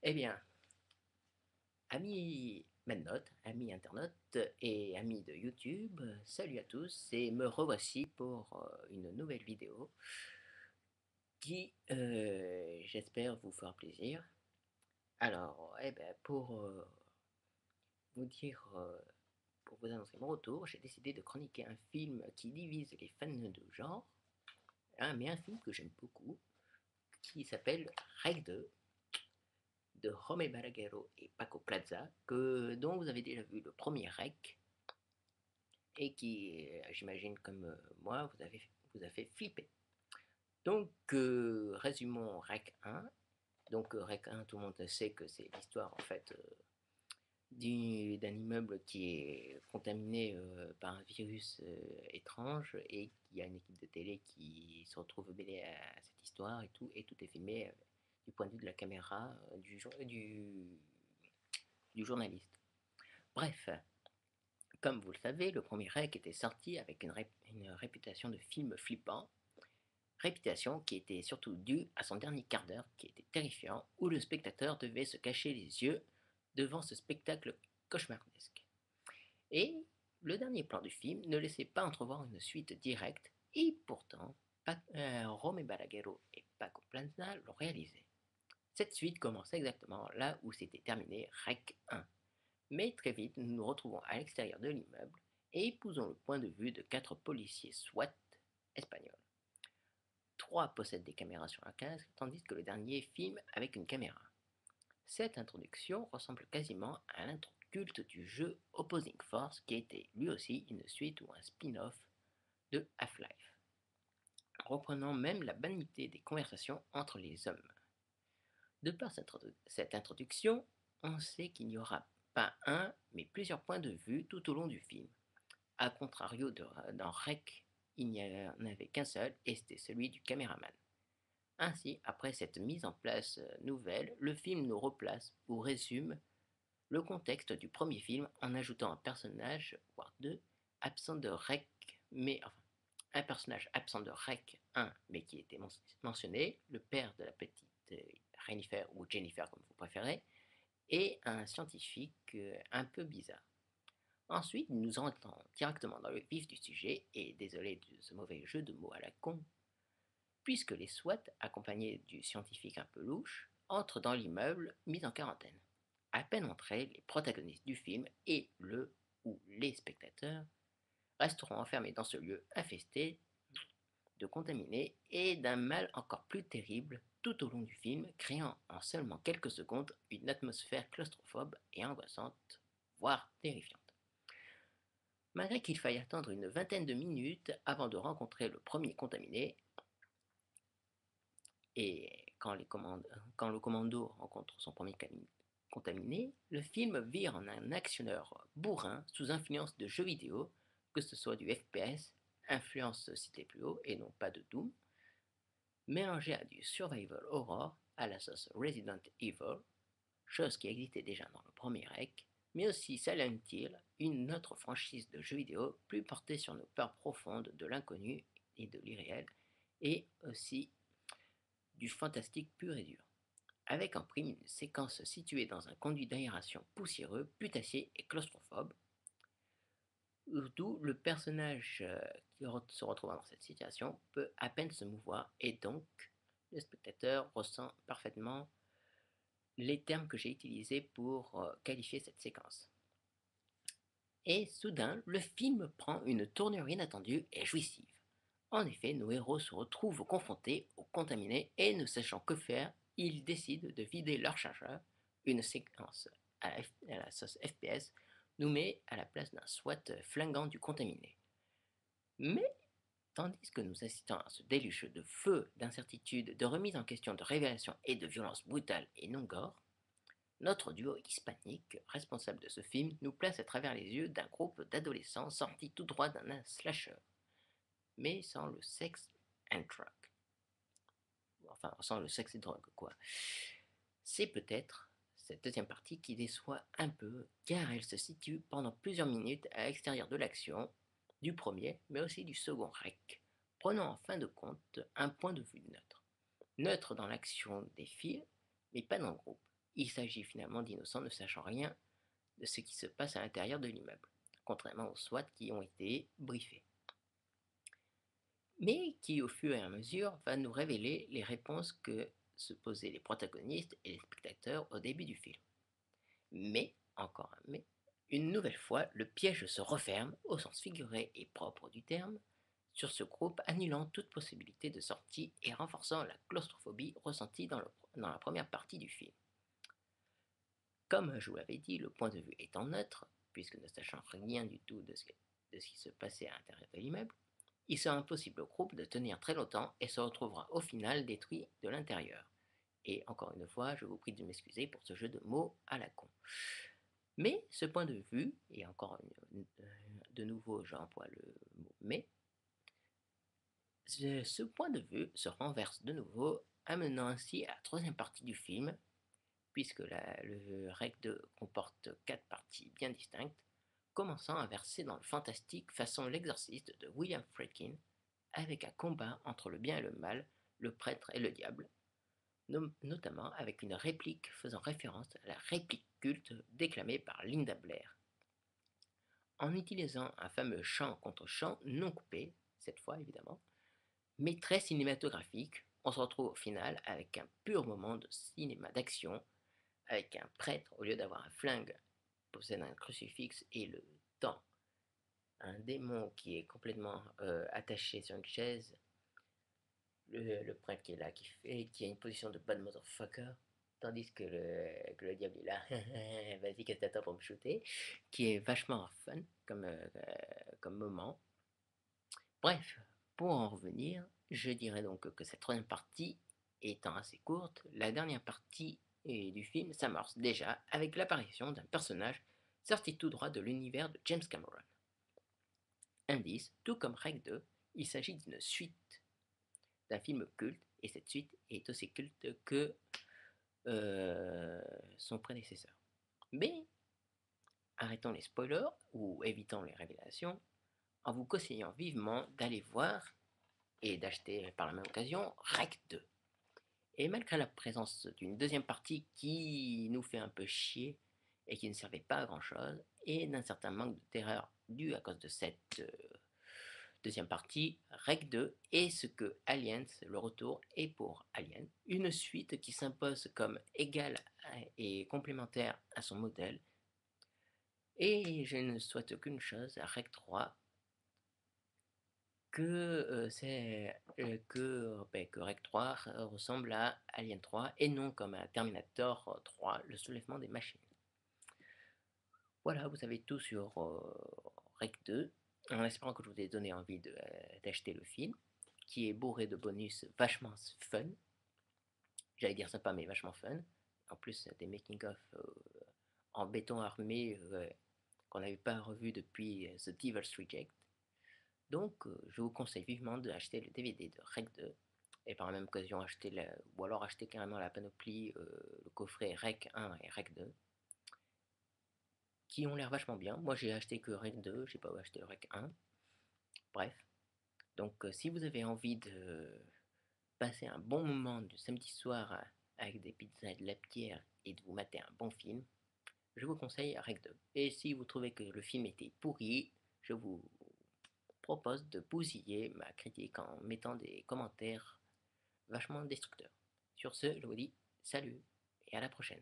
Eh bien, amis Mednote, amis internautes et amis de YouTube, salut à tous et me revoici pour une nouvelle vidéo qui, j'espère, vous fera plaisir. Alors, pour vous dire, pour vous annoncer mon retour, j'ai décidé de chroniquer un film qui divise les fans de genre, hein, mais un film que j'aime beaucoup, qui s'appelle Rec 2 de Jaume Balaguerro et Paco Plaza, dont vous avez déjà vu le premier Rec, et qui, j'imagine comme moi, vous a fait flipper. Donc, résumons REC 1. Donc, REC 1, tout le monde sait que c'est l'histoire en fait d'un immeuble qui est contaminé par un virus étrange et il y a une équipe de télé qui se retrouve mêlée à cette histoire et tout est filmé du point de vue de la caméra du journaliste. Bref, comme vous le savez, le premier REC était sorti avec une réputation de film flippant, réputation qui était surtout due à son dernier quart d'heure qui était terrifiant, où le spectateur devait se cacher les yeux devant ce spectacle cauchemardesque. Et le dernier plan du film ne laissait pas entrevoir une suite directe, et pourtant, Rome Balaguerro et Paco Plaza l'ont réalisé. Cette suite commence exactement là où s'était terminé REC 1. Mais très vite, nous nous retrouvons à l'extérieur de l'immeuble et épousons le point de vue de 4 policiers SWAT espagnols. 3 possèdent des caméras sur un casque, tandis que le dernier filme avec une caméra. Cette introduction ressemble quasiment à l'intro culte du jeu Opposing Force, qui était lui aussi une suite ou un spin-off de Half-Life, reprenant même la banalité des conversations entre les hommes. De par cette introduction, on sait qu'il n'y aura pas un, mais plusieurs points de vue tout au long du film. A contrario dans Rec, il n'y en avait qu'un seul, et c'était celui du caméraman. Ainsi, après cette mise en place nouvelle, le film nous replace ou résume le contexte du premier film en ajoutant un personnage, voire deux, absent de Rec, mais enfin, un personnage absent de Rec 1, mais qui était mentionné, le père de la petite Jennifer ou Jennifer comme vous préférez, et un scientifique un peu bizarre. Ensuite, nous entrons directement dans le vif du sujet, et désolé de ce mauvais jeu de mots à la con, puisque les SWAT, accompagnés du scientifique un peu louche, entrent dans l'immeuble mis en quarantaine. À peine entrés, les protagonistes du film et le ou les spectateurs resteront enfermés dans ce lieu infesté de contaminés et d'un mal encore plus terrible tout au long du film, créant en seulement quelques secondes une atmosphère claustrophobe et angoissante, voire terrifiante. Malgré qu'il faille attendre une vingtaine de minutes avant de rencontrer le premier contaminé, et quand le commando rencontre son premier contaminé, le film vire en un actionneur bourrin sous influence de jeux vidéo, que ce soit du FPS, influence citée plus haut et non pas de Doom, mélangé à du survival horror à la sauce Resident Evil, chose qui existait déjà dans le premier REC, mais aussi Silent Hill, une autre franchise de jeux vidéo plus portée sur nos peurs profondes de l'inconnu et de l'irréel, et aussi du fantastique pur et dur, avec en prime une séquence située dans un conduit d'aération poussiéreux, putassier et claustrophobe, d'où le personnage qui se retrouvant dans cette situation peut à peine se mouvoir, et donc le spectateur ressent parfaitement les termes que j'ai utilisés pour qualifier cette séquence. Et soudain, le film prend une tournure inattendue et jouissive. En effet, nos héros se retrouvent confrontés aux contaminés et ne sachant que faire, ils décident de vider leur chargeur. Une séquence à la sauce FPS nous met à la place d'un SWAT flingant du contaminé. Mais, tandis que nous assistons à ce déluge de feu, d'incertitude, de remise en question, de révélation et de violence brutale et non gore, notre duo hispanique, responsable de ce film, nous place à travers les yeux d'un groupe d'adolescents sortis tout droit d'un slasher, mais sans le sexe and drug. Enfin, sans le sexe et drogue, quoi. C'est peut-être cette deuxième partie qui déçoit un peu, car elle se situe pendant plusieurs minutes à l'extérieur de l'action, du premier, mais aussi du second rec, prenant en fin de compte un point de vue neutre. Neutre dans l'action des filles, mais pas dans le groupe. il s'agit finalement d'innocents ne sachant rien de ce qui se passe à l'intérieur de l'immeuble, contrairement aux SWAT qui ont été briefés. Mais qui au fur et à mesure va nous révéler les réponses que se posaient les protagonistes et les spectateurs au début du film. Mais, encore un mais, une nouvelle fois, le piège se referme, au sens figuré et propre du terme, sur ce groupe, annulant toute possibilité de sortie et renforçant la claustrophobie ressentie dans la première partie du film. Comme je vous l'avais dit, le point de vue étant neutre, puisque ne sachant rien du tout de ce qui se passait à l'intérieur de l'immeuble, il sera impossible au groupe de tenir très longtemps et se retrouvera au final détruit de l'intérieur. Et encore une fois, je vous prie de m'excuser pour ce jeu de mots à la con. Mais ce point de vue, et encore de nouveau j'emploie le mot mais, ce point de vue se renverse de nouveau, amenant ainsi à la troisième partie du film, puisque le Rec 2 comporte 4 parties bien distinctes, commençant à verser dans le fantastique façon l'exorciste de William Friedkin, avec un combat entre le bien et le mal, le prêtre et le diable, notamment avec une réplique faisant référence à la réplique culte déclamée par Linda Blair. En utilisant un fameux chant contre chant non coupé, cette fois évidemment, mais très cinématographique, on se retrouve au final avec un pur moment de cinéma d'action, avec un prêtre, au lieu d'avoir un flingue, possède un crucifix et le temps, un démon qui est complètement attaché sur une chaise, le prêtre qui est là, qui a une position de bad motherfucker, tandis que le diable est là, vas-y, qu'est-ce que t'attends pour me shooter, qui est vachement fun comme moment. Bref, pour en revenir, je dirais donc que cette troisième partie étant assez courte, la dernière partie du film s'amorce déjà avec l'apparition d'un personnage sorti tout droit de l'univers de James Cameron. Indice, tout comme Rec 2, il s'agit d'une suite d'un film culte, et cette suite est aussi culte que son prédécesseur. Mais arrêtons les spoilers ou évitons les révélations en vous conseillant vivement d'aller voir et d'acheter par la même occasion Rec 2. Et malgré la présence d'une deuxième partie qui nous fait un peu chier et qui ne servait pas à grand chose, et d'un certain manque de terreur dû à cause de cette deuxième partie, Rec 2 est ce que Aliens, le retour, est pour Alien, une suite qui s'impose comme égale et complémentaire à son modèle. Et je ne souhaite qu'une chose à Rec 3, que Rec 3 ressemble à Alien 3 et non comme à Terminator 3, le soulèvement des machines. Voilà, vous savez tout sur Rec 2, en espérant que je vous ai donné envie d'acheter le film, qui est bourré de bonus vachement fun. J'allais dire sympa, mais vachement fun. En plus, des making-of en béton armé qu'on n'avait pas revu depuis The Devil's Reject. Donc, je vous conseille vivement d'acheter le DVD de Rec 2 et par la même occasion ou alors acheter carrément la panoplie, le coffret Rec 1 et Rec 2 qui ont l'air vachement bien. Moi j'ai acheté que Rec 2, j'ai pas acheté Rec 1. Bref, donc si vous avez envie de passer un bon moment du samedi soir avec des pizzas et de la bière et de vous mater un bon film, je vous conseille Rec 2. Et si vous trouvez que le film était pourri, je vous propose de bousiller ma critique en mettant des commentaires vachement destructeurs. Sur ce, je vous dis salut et à la prochaine.